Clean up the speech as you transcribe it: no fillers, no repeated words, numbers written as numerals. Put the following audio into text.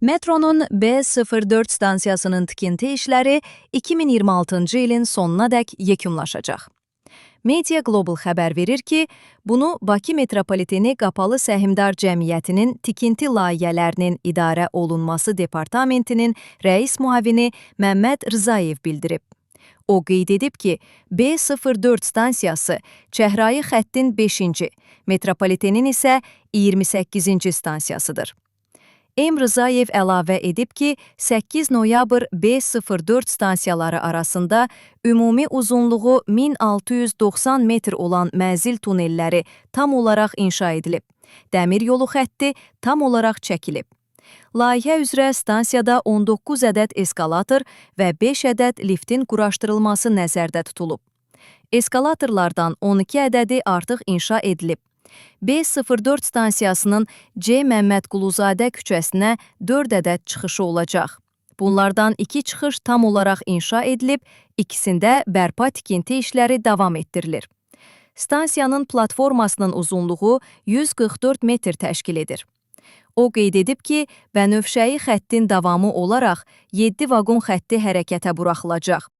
Metronun B04 stansiyasının tikinti işləri 2026-cı ilin sonunadək yekunlaşacaq. Media Global xəbər verir ki, bunu Bakı Metropoliteni Qapalı Səhmdar Cəmiyyətinin tikinti layihələrinin idarə olunması departamentinin rəis müavini Məmməd Rzayev bildirib. O qeyd edib ki, B04 stansiyası Çəhrayı xəttin 5-ci, Metropolitenin isə 28-ci stansiyasıdır. M. Rzayev əlavə edib ki, 8 noyabr B04 stansiyaları arasında ümumi uzunluğu 1690 metr olan mənzil tunelləri tam olaraq inşa edilib. Dəmir yolu xətti tam olaraq çəkilib. Layihə üzrə stansiyada 19 ədəd eskalator və 5 ədəd liftin quraşdırılması nəzərdə tutulub. Eskalatorlardan 12 ədədi artıq inşa edilib. B04 stansiyasının C. Məmmədquluzadə küçəsinə 4 ədəd çıxışı olacaq. Bunlardan 2 çıxış tam olaraq inşa edilib, ikisində bərpa tikinti işləri davam etdirilir. Stansiyanın platformasının uzunluğu 144 metr təşkil edir. O qeyd edib ki, Bənövşəyi xəttin davamı olaraq 7 vaqon xətti hərəkətə buraxılacaq.